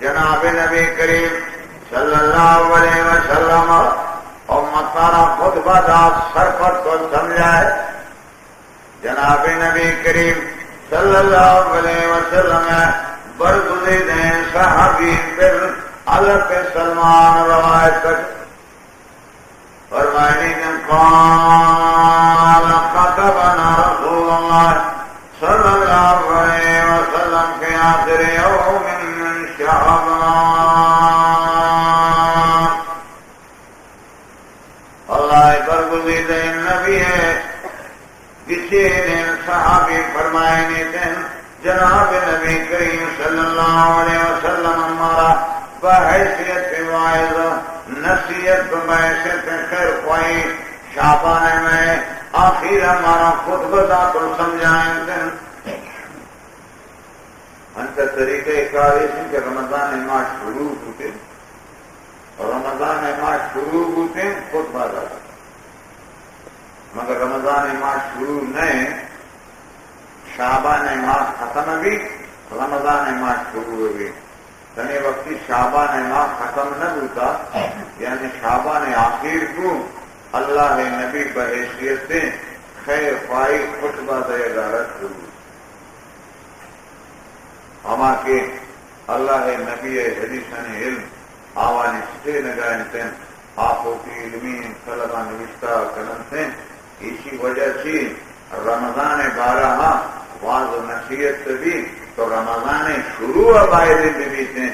جناب نبی کریم صلی اللہ علیہ وسلم امت سارا خطبہ داد سرفت کو سمجھائے. جناب نبی کریم صلی اللہ علیہ وسلم برگزید صحابی پھر علق سلمان روایت کر فرمائنی قال خطبنا رسول اللہ صلی اللہ علیہ وسلم کے آخر یوم من شعبان. اللہ برگزید نبی ہے کسی نے صحابی فرمائنی تھے جناب نبی کریم صلی اللہ علیہ وسلم ہمارا بحیثیت واعظ نصیحت بحیثیت خیر خواہی شعبان میں آخر ہمارا خطبہ کو سمجھائیں تھے. انت طریقہ کار اس کہ رمضان ماہ شروع ہوتے اور رمضان ماہ شروع ہوتے خطبہ دادا مگر رمضان ماہ شروع نہیں شعبان ماہ ختم بھی رمضان ماہ شروع ہوئی. یعنی وقتی شعبان ماہ ختم نہ ہوتا یعنی شعبان آخر کو اللہ نبی بحیثیت سے خیر خواہی خطبہ دے دارت ہوئی. ہما کے اللہ نبی حدیثن علم آوانی سے نگاہیں تھے آپوں کی علمی طلبہ نوشتہ کرن تھے. اسی وجہ سے رمضان 12 واض و نصیحت بھی تو رمضان شروع عبائد بھی تھے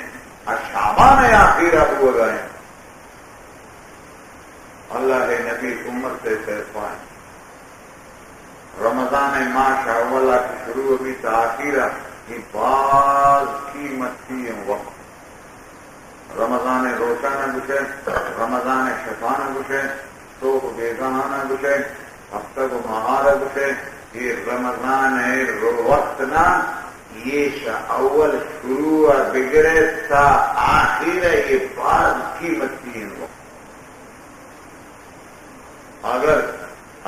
اور شعبان آخر اب ہو گئے. اللہ نبی امت سے پائیں رمضان ماہ شاولہ کی شروع بھی تاخیرہ کی بعض قیمت کی وقت رمضان روشانہ گشے رمضان شفانہ گشے تو بیگانہ گشے ہفتہ کو مہارہ گشے یہ رمضان وقت نا یہ اول شروع بگڑے تا آخر یہ بعض قیمت کی وقت. اگر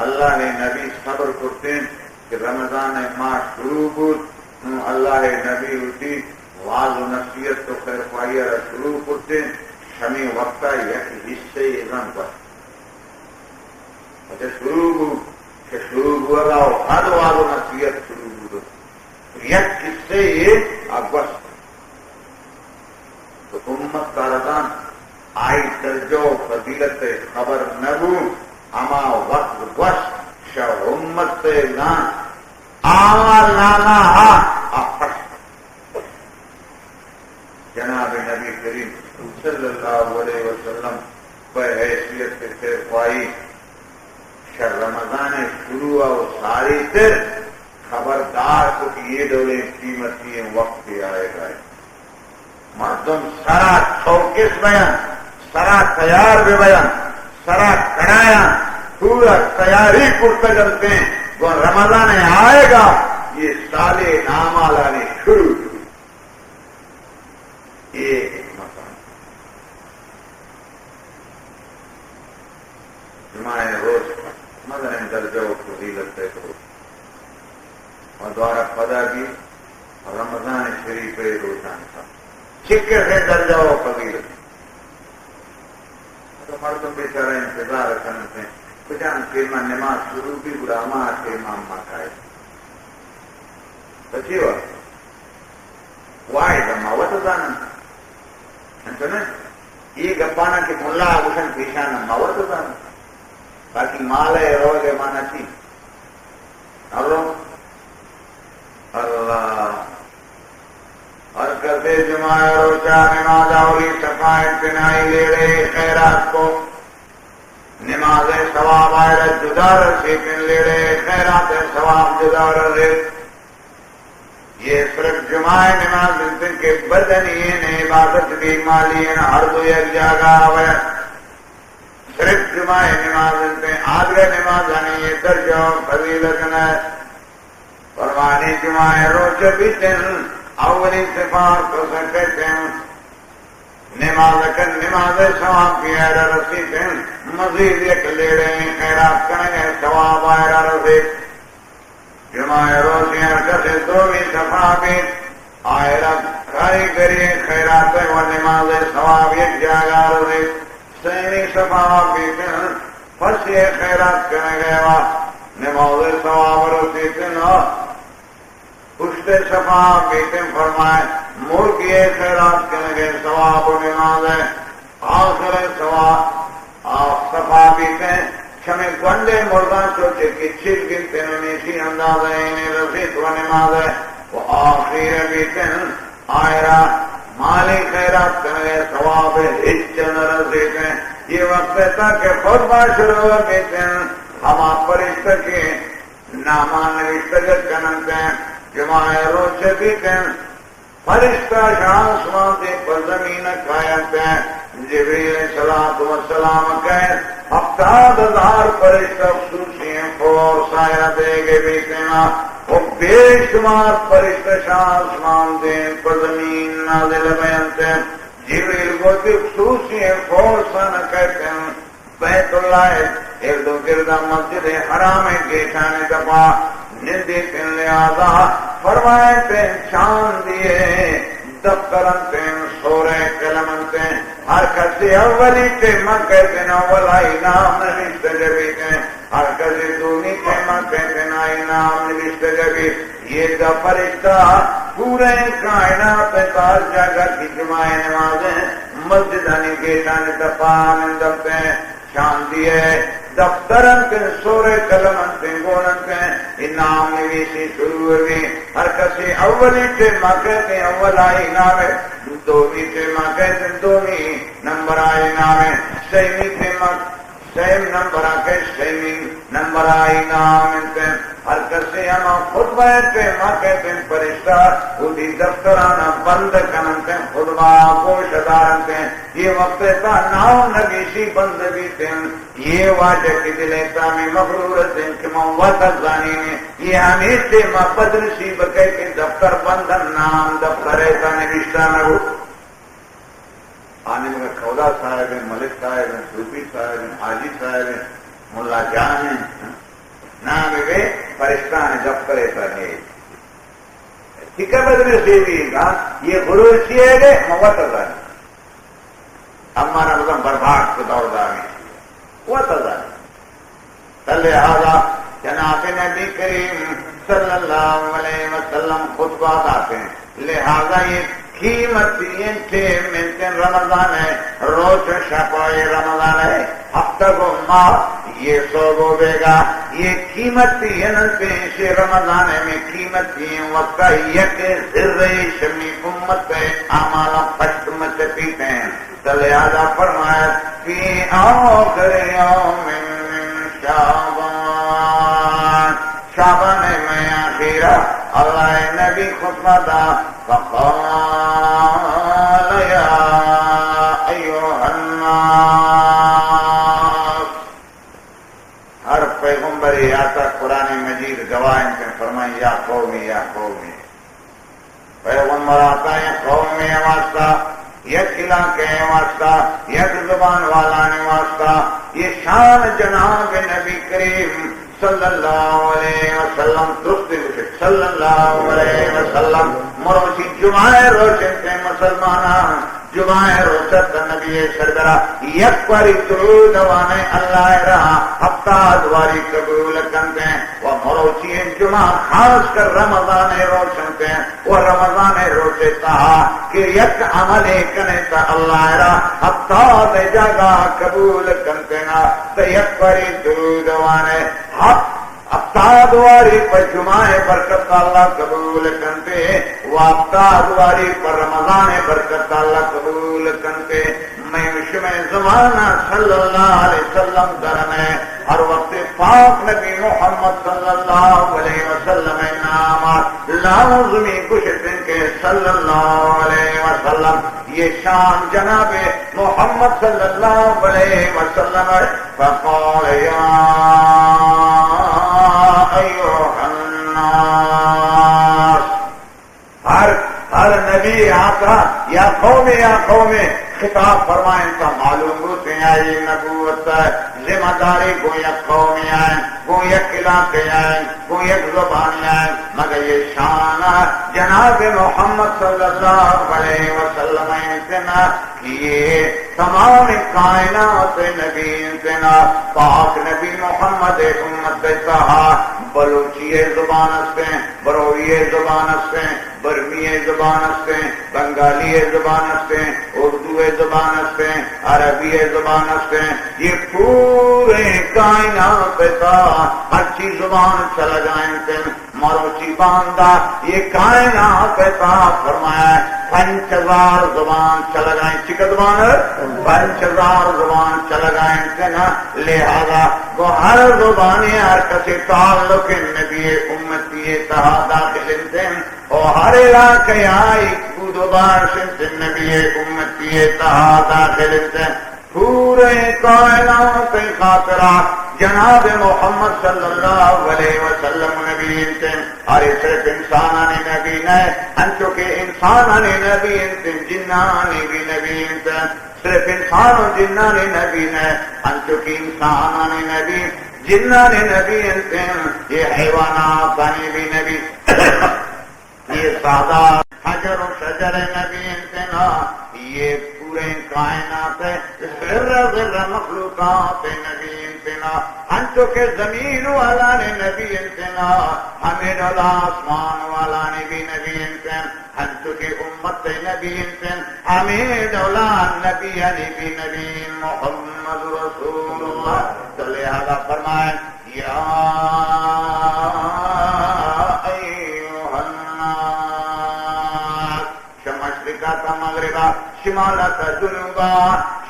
اللہ نبی صبر کرتے کہ رمضان ماہ شروع بود اللہ نبی ہوتی واض و نصیحت تو خیر خواہی شروع کرتے شمی وقتا یک حصے اذن پر اچھا شروع بود کہ شروع ہوا گا ہر واض و نصیحت شروع بود یک حصے یہ اگوش تو امت کاردان آئی درجہ و فضیلت خبر نبو اما وقت گوش شا امت سے نان آمال نانا آفش. جناب نبی کریم صلی اللہ علیہ وسلم بحیثیت سے خواہی شر رمضان شروع و ساری سے خبردار کو یہ دولے قیمتی وقت بھی آئے گا. مردم سرا چوکس بیان سرا تیار بھی بیان سرا کڑایا پورا تیاری کرتے چلتے ہیں وہ رمضان آئے گا یہ سالے نامالا نے شروع ایک مکان جمعہ روز مگر درجہ و فضیلت ہے تو اور دوارا پدا بھی رمضان شریف روزان تھا چھکے سے درجہ و فضیلت تو مردم بیچارہ انتظار کرتے ہیں کجان کیما نماز شروع بھی برا ماہ کے امام مکائے بچی وقت وائی دماء وطزانا انتنے یہ گپانا کہ ملا آگوشن پیشانا موطزانا باقی مال ہے روز مانا چی اللہ اور کرتے جمعہ روچہ نماز آوری صفائے پنائی لے رہے خیرات کو نماز ثواب آئے جدا رسی پن لے رہے خیرات ثواب جدا رہے. یہ صرف جمعہ نماز دن کے بدنی نے عبادت بھی مالی ہر دو یک جاگا ہوئے صرف جمعہ نماز دن آدھے نماز آنی یہ درجہ فضیلت ہے. فرمانی جمعہ روچ بھی دن اولی صفات کو سکتے ہیں نماز کر نماز ثواب کی ہے رسی دن مزید ایک لے رہے ہیں خیرات کریں ثواب آئے رسی جمعہ روزیاں کسے دو بھی صفا بھی آئے کاریگری خیرات و نماز ثواب یک جگہ رہے سینی ثواب بیتن پس یہ خیرات کرنے گئے نماز ثواب رسیتن پشت ثواب بیتن فرمائے مرگی خیرات کرنے گئے ثواب و نماز آخر ثواب ثواب بیتن شمی گونڈے مردان چوچے کی چھل گنتے نیسی انداز اینی رسیت و نماز و آخر بیتن آئرہ مالی خیرات کرنے ثواب ہچن رسیتے یہ وقت تھا کہ خطبہ شروع کہتے ہیں ہم آپ فرشتہ کے نامان نوشتگت کننتے ہیں جماعی روچے دیتے ہیں فرشتہ شان سمانتے پر زمین قائمتے ہیں جبریل صلی السلام کہیں 70,000 فرشتہ خصوصی ہیں فور سائرہ دے گے بیتے ہیں وہ بے شمار فرشتہ شان سمانتے ہیں پر زمین نازل بیانتے ہیں جبریل کو خصوصی فورسان کہتے ہیں بیت اللہ ارد و گرد مسجد حرام کے شان دفا نندی تن لہذا فرمائے تین شان دیے دفترن تین سورے کلمن تین ہر کسی اولی تیمہ کہتے ہیں اولائی نام نوشت جبی تین ہر کسی دونی تیمہ کہتے ہیں آئی نام نوشت جبی یہ دا فرشتہ پورے کائنات تار جگہ کی جماعی نمازیں مسجدانی گیٹانی دفان دفتے شان دیے دفترن کے سورے کلمن کے گونن کے انعام نویسی شروع ہوئی ہر کسی اولی تیمہ کہتے ہیں اولائی نام دومی تیمہ کہتے ہیں دومی نمبر آئی نام سیمی تیمہ سیم نمبر آکے سیمی نمبر آئی نام ہر کسی ہم خطبہ تیمہ کہتے ہیں فرشتہ خودی دفترانہ بند کننتے ہیں خطبہ گوش دارنتے ہیں یہ وقت تا ناؤ نگیسی بند بیتے ہیں یہ واجہ کی دلیتا میں مغرورت ہیں کہ موت ازانی نے یہ ہمیں تیمہ بدرسی بکے کہ دفتر بندن نام دفتر ایتا نگیشتا نگو آنے میں کھودا صاحب ہیں ملک صاحب ہیں صوفی صاحب ہیں حاجی صاحب ہیں ملا جان ہیں نام بے فرشتان دفتر ایسا نہیں ٹھیک ہے بدر سے بھی یہ غروشی ہے گے موت ازانی اما رمضان برباد کو دور دامی موت ازانی صلی لہذا جناب نبی کریم صلی اللہ علیہ وسلم خطبات آتے ہیں لہذا یہ قیمتی منتن رمضان ہے روز شپائی رمضان ہے ہفتہ کو ماہ یہ سوگو بے گا یہ قیمتی سے رمضان میں قیمتی وقت یک ذرے شمی امت اعمالا پشت مچ پیتے ہیں لہذا فرمایا فی آخر یوم شعبان شعبان میں آخرہ اللہ نبی خطبہ دا فقال یا ایوہ الناس ہر پیغمبر آتا قرآن مجید گواہن کے فرمائیں یا قومی یا قومی پیغمبر آتا ہے قوم میں واسطہ یک علاقے واسطہ یک زبان والا نے واسطہ یہ شان جناب نبی کریم صلی اللہ علیہ وسلم درست صلی اللہ علیہ وسلم مروسی جمعہ روشن تھے مسلمانان جمعہ روشت نبی سرگرہ یک پاری درود وانے اللہ رہا ہفتہ دواری قبول کرتے ہیں وہ مروسی جمعہ خاص کر رمضان روشن تھے وہ رمضان روشتا کہ یک عمل کنے تا اللہ رہا ہفتہ دے جاگا قبول کرتے نا تو یک پاری درود وانے ہفتہ پر جمعہ برکت اللہ قبول کرتے وہ ہفتہ پر رمضان برکت اللہ قبول کرتے میں شمع زمانہ صلی اللہ علیہ وسلم درمے ہر وقت پاک نبی محمد صلی اللہ علیہ وسلم نامات لازمی کشتن کے صلی اللہ علیہ وسلم یہ شان جناب محمد صلی اللہ علیہ وسلم فقال یا ایوہ الناس ہر نبی آتا یا قوم خطاب فرمائیں تو معلوم ہوتے ہیں یہ نبوت ذمہ داری کو یک قومی آئیں کو یک علاقے آئیں کو یک زبانی آئیں مگر یہ شان جناب محمد صلی اللہ علیہ وسلم اتنا کہ یہ تمام کائنات نبی اتنا پاک نبی محمد امت تہا بلوچی زبان سے بروی زبان سے برمی زبان سے بنگالی زبان سے اردو زبان سے عربی زبان سے یہ پورے کائنات کا اچھی زبان چلا جائیں تھے مروچی باندھا یہ کائنات کا فرمایا 5000 زبان چلا جائیں چکتبان 5000 زبان چلا جائیں تھے نا لہذا وہ ہر زبانی ہر کسی تعلق نبی امتی تہا داخل تھے اور ہر علاقے آئی کودبار سے نبی امتی تہا داخل تھے پورے کائنات خاطرہ جناب محمد صلی اللہ علیہ وسلم نبی تھے اور صرف انسانانی نبی نے انچوکہ انسانانی نبی تھے جنانی بھی نبی تھے صرف انسان و جنانی نبی نے انچوکہ انسانانی نبی جنانی نبی تھے یہ حیوانات بھی نبی یہ سادہ حجر و شجر نبی تھے یہ پورے کائنات ذرہ مخلوقات نبی انتنا ہنچو کے زمین والا نے نبی انتنا ہمیں ڈالا آسمان والا نے بھی نبی انتن ہنچو کے امت نبی انتن ہمیں ڈالا نبی یعنی بھی نبی محمد رسول اللہ تو لہذا فرمائے یا مغربا شمالا تا جنوبا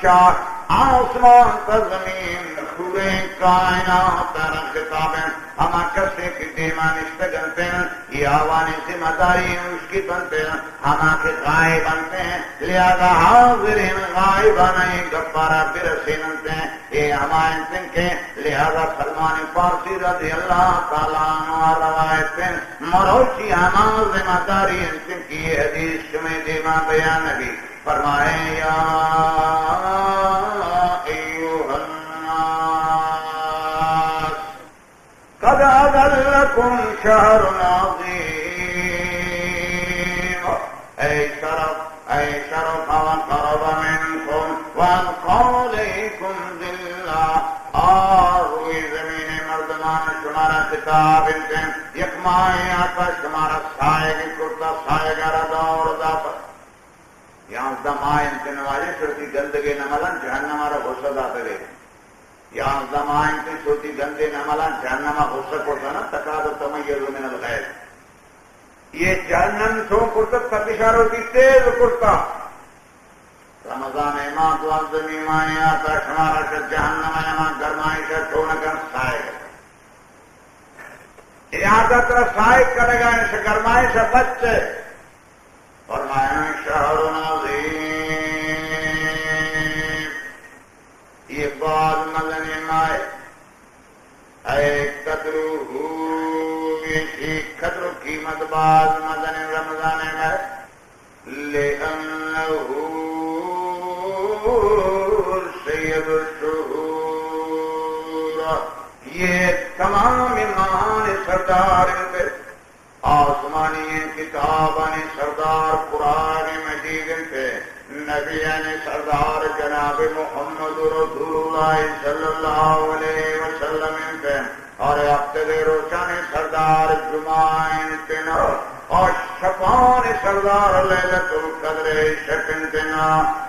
شاہ آسمان تا زمین پورے کائنات را خطابیں ہما کسے کی دیمان اشتگلتے ہیں یہ آوانی ذمہ داری اس کی بنتے ہیں ہما کے غائب بنتے ہیں لہذا حاضرین غائبانہ گفارہ برسینتے ہیں یہ ہمائیں تن کے لہذا سلمان فارسی رضی اللہ تعالیٰ عنہ روایت ہیں مروچی ہما ذمہ داری ان کی حدیث میں دیما بیان نبی فرمائے یا ایوہ الناس قد اضلکم شہر عظیم اے شرف وقرب منکم وانقالیکم ذلہ اور روی زمین مردمان شمارا کتاب انتن یکمائی آتا شمارا سائے کی کرتا سائے گارا دور داپت یہاں دمائیں انتن والی شرطی گندگی نمالن جہنم آرہ غصہ داتے رہے یہاں دمائیں انتن شرطی گندگی نمالن جہنم آرہ غصہ کرتا نا تقاد تمیز من الغیر یہ جہنم چھو کرتا تبشار ہوتی تیز کرتا رمضان ایمان دوال زمین مائیں آتا شمارا شد جہنم ایمان گرمائی شد چھوڑنکر سائے یہاں تر سائے کرے گا انشاء گرمائی شد بچے فرمایا شہر عظیم یہ بعض مدن مائے اے قدرو قدر قیمت بعض مدن رمضان میں لِأَنَّهُ سید الشہور یہ تمام مہان سردار پہ آسمانی کتابانی سردار قرآن مجید پہ نبیان سردار جناب محمد رسول اللہ صلی اللہ علیہ وسلم پہ اور اقتد روشن سردار جمعین پہ اور شفان سردار لیلت القدر شکن تنا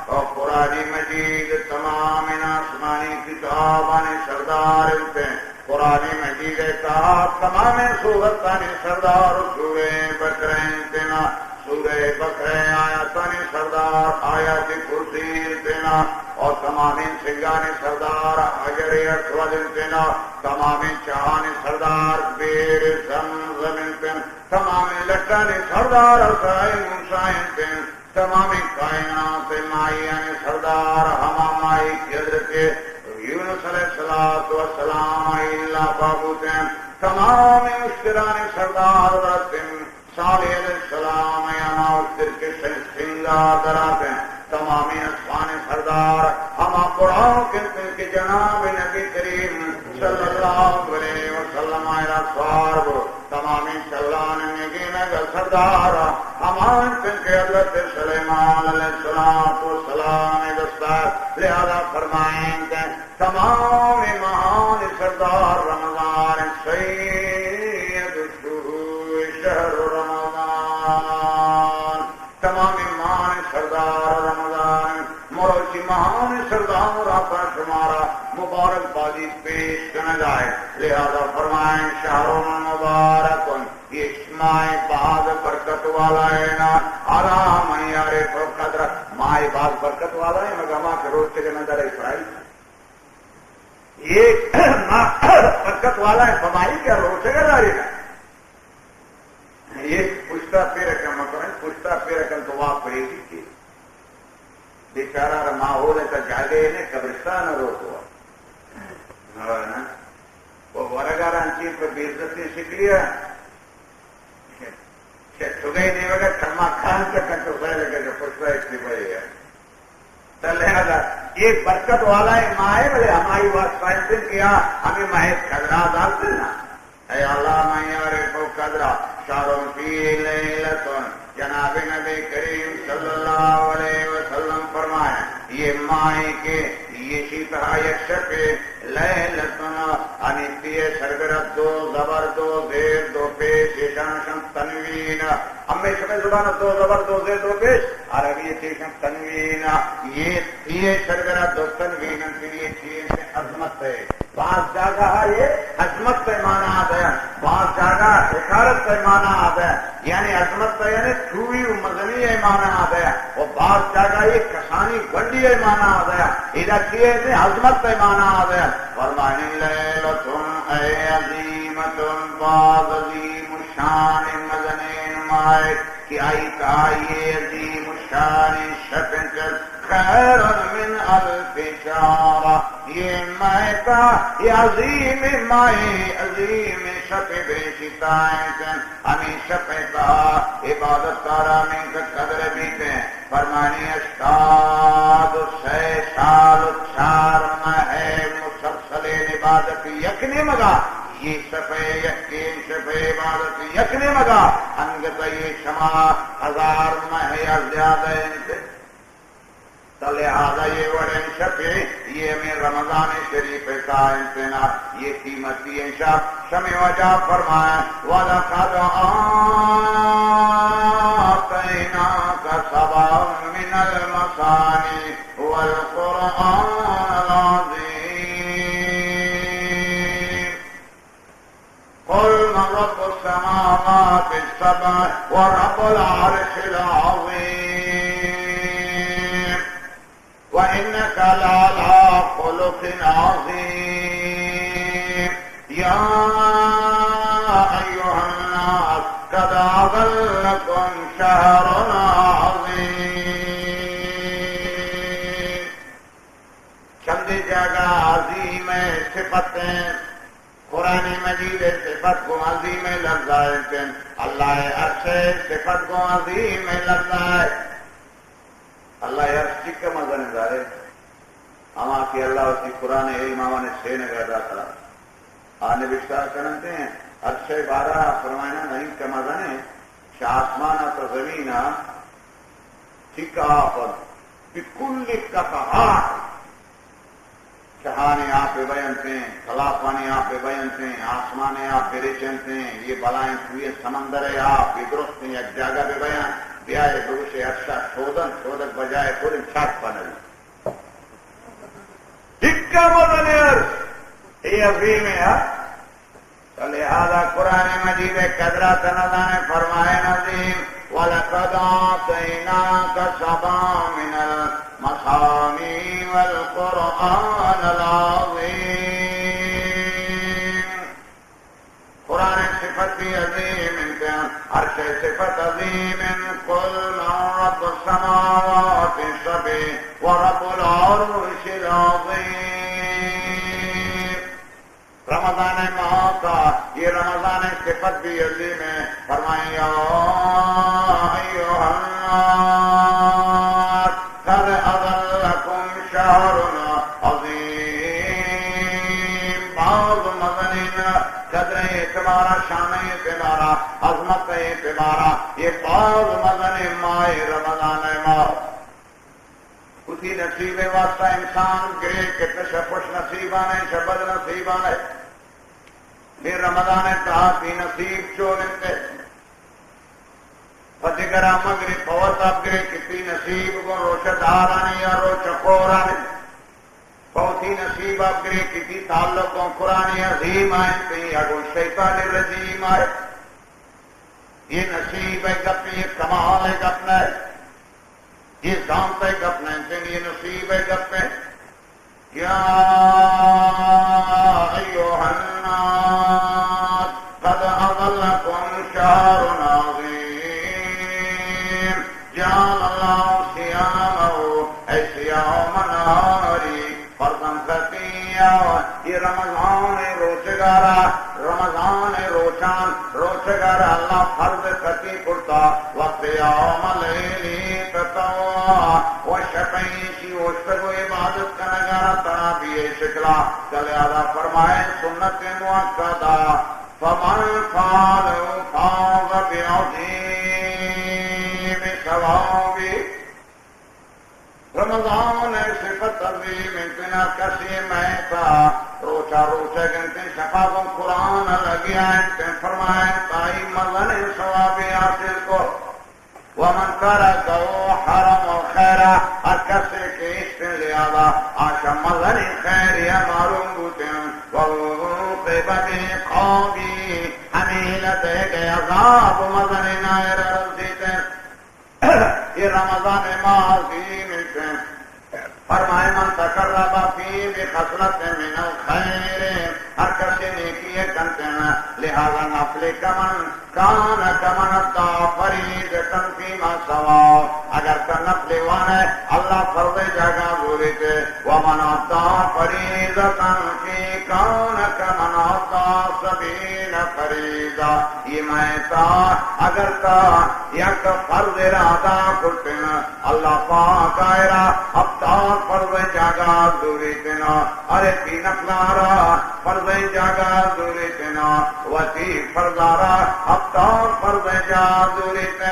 اور قرآن مجید تمام آسمانی کتابان سردار پہ قرآن مجید کا تمام سورتان سردار سورہ بقرہ تنا سورہ بقرہ آیاتان سردار آیات کرسی تنا اور تمام سنگان سردار حجر اسود تنا تمام چاہان سردار بیر زمزم تنا تمام لٹان سردار سائن مسائن تنا تمام کائنات مائیان سردار ہما مائی کی حضرت یونس علیہ السلام اللہ بابوتین تمام مشتران سردار ورتن صالح علیہ السلام یہاں اس کے سنگار دراتے ہیں تمامی اسوان سردار ہما بڑھاؤ کے جناب نبی کریم صلی اللہ علیہ وسلم آئرہ سوار تمامی چلان نگین کا سردار ہمان کے حضرت سلیمان علیہ السلام دستار لہذا فرمائیں کہ تمام مہان سردار رمضان سید شہر رمضان تمام مہان سردار رمضان مروچی مہان سردار اپنا شمارا مبارک بادی پیش کرنا جائے لہذا فرمائیں شہر مبارک یہ ماہ بعد برکت والا ہے نا آرام یارے قدر ماہ بعد برکت والا ہے مگر ماں کے روز کے نظر اسرائیل یہ برکت والا ہے فرمائی کیا روز سے گزاری ہے یہ پوچھتا پھر رکھا مکرن پوچھتا پھر رکھا تو واپ پڑے گی کی بیچارہ ماحول ایسا جاگے نے قبرستان روک ہوا نا وہ ورگاران چیز پر بیزت نے سکھ لیا چھگئی نہیں ہوگا چھما کھان سے کنٹو سائے لگا جو پوچھتا اتنی بڑی ہے تو لہذا یہ برکت والا ہے ماہ بلے ہماری بات فائدن کیا ہمیں ماہ قدرہ ڈالتے نا اے اللہ ماہ رفو قدرہ شاروں فی لیلتون جناب نبی کریم صلی اللہ علیہ وسلم فرمائے یہ مائی کے یہ شیطہ یک شپے لیلتون انیتی سرگرد دو زبر دو زیر دو پیش شانشن تنوین ہمیں شمع زبان دو زبر دو زیر دو پیش عربی شیشن تنوین یہ سرگرد دو تنوین یہ چیز عظمت ہے بعض جگہ یہ عظمت پہ مانا آتا ہے بعض جگہ حکارت پہ مانا آتا ہے یعنی عظمت پہ یعنی چھوئی و مزنی ہے مانا آتا ہے اور بعض جگہ یہ کسانی گنڈی ہے مانا آتا ہے ادھر چیز عظمت پہ مانا آتا ہے فرمانی لیلتن اے عظیمتن بعض عظیم شان مزنین مائے کہ آئی کہا یہ عظیم شان شپنچر خیر من الف شارہ یہ مائتا یہ عظیم مائے عظیم شپ بیشتائیں کن ہمیں شپتا عبادت کارا میں قدر بیتے ہیں فرمانی اشتاد سے سال چار ماہ مسلسل عبادت یکنی مگا یہ شفے یقین شفے عبادت یکنی مگا انگت یہ شما ہزار ماہ یا زیادہ انتے لہذا یہ وڑن شفے یہ میں رمضان شریف کا امتنا یہ قیمتی انشاء شمع وجہ فرمائے وَلَقَدْ آتَيْنَاكَ سَبْعًا مِنَ الْمَثَانِي وَالْقُرْآنَ الْعَظِيمِ قُلْ مَنْ رَبُّ السَّمَاوَاتِ السَّبْعِ وَرَبُّ الْعَرْشِ الْعَظِيمِ وَإِنَّكَ لَعَلَىٰ خُلُقٍ عَظِيمٍ يَا أَيُّهَا النَّاسُ قَدْ أَضَلَّكُمْ شَهْرٌ عَظِيمٌ چند جگہ عظیم صفتیں قرآن مجید صفت کو عظیم لفظ ہے اللہ عرش صفت کو عظیم لفظ ہے اللہ عرش کا مزہ نظارے ہما کی اللہ کی قرآن امام نے سے نگردہ تھا آنے بشتار کرتے ہیں عرش بارہ فرمائنا نہیں کا مزہ نے آسمانہ تو زمینہ ٹھیکا پر بکل کفہات شہانے آپ پہ بیانتے ہیں خلافانے آپ پہ بیانتے ہیں آسمانے آپ پہ ریچنتے ہیں یہ بلائیں ہوئے سمندر ہے آپ پہ درست ہیں ایک جگہ پہ بیان بیائے دوشے اچھا شودک بجائے پوری چھاک پنل ٹھیکا مدن عرش یہ عظیم ہے تو لہذا قرآن مجید قدرت نظام فرمائے نظیم وَلَقَدْ آتَيْنَاكَ سَبْعًا مِنَ الْمَثَانِي وَالْقُرْآنَ الْعَظِيمِ قرآن صفت بھی عظیم امتحان عرش صفت عظیم قُلْ مَنْ رَبُّ السَّمَاوَاتِ السَّبْعِ وَرَبُّ الْعَرْشِ الْعَظِيمِ رمضان ماہ کا یہ رمضان صفت بھی عظیم ہے. فرمائیں یا ایھا الناس قد اضلکم شہر عظیم. بعض مظنین قدر اعتبارہ، شان اعتبارہ، عظمت اعتبارہ، یہ بعض مظنین ماہ رمضان ماہ اسی نصیب واسطہ انسان گرے کہ تشفش نصیبانے شبد نصیبانے پھر رمضان تاتی نصیب چونتے فتگرہ مغرب فوت اب گرے کسی نصیب کو روشدارانے یا روچکورانے فوتی نصیب اب گرے کسی تعلق کو قرآن عظیم آئیں پہ یا کو شیطان الرجیم آئے. یہ نصیب ہے اپنے، یہ کمال ہے اپنا ہے، یہ ذات ہے اپنے سے، یہ نصیب ہے اپنے. یا ایھا الناس قد اضلکم شہر عظیم جعل اللہ صیامہ صیام نہاری فرضا قطعیا. یہ رمضان روزگارا، رمضان روچان روزگارا اللہ فرض قطعی کرتا. وقیام لیلی تطوع وشفیشی وشتگو عبادت کنگارا تنابی شکلا. لہذا فرمائے سنت مؤکدہ فمن فعل فاز بعظیم ثواب. رمضان صفت عظیم اتنا کسی میں تھا روچا روچا گنتے شفاظ قرآن لگیا انتے فرمائے تائی مزن ثواب حاصل کو. ومن ترکو حرم الخیرہ ہر کسی کے عشق لہذا آشا مزن خیر یا معلوم بوتیں ووقب بقابی حمیلت گئے عذاب مزن نائر رسیتے. یہ رمضان عظیم سے فرمائے من تقرب فی بخصلت من الخیر ہر کسی نیکی کرتے ہیں. لہذا نفل کمن کان کمن اتا فریضۃ فیما سوا. اگر کا نفل وان ہے اللہ فرض جگہ ضرورت ہے. ومن اتا فریضۃ فی کان کمن اتا سبیل فریضہ. یہ میں تا اگر تا یک فرض ادا کرتے ہیں اللہ پاک آئرہ ابتار فرض جگہ ضرورت نا. ارے تی نفلارا فرض جگہ ضرورت نا. وتی فرضارا ابتار فرض جگہ ضرورت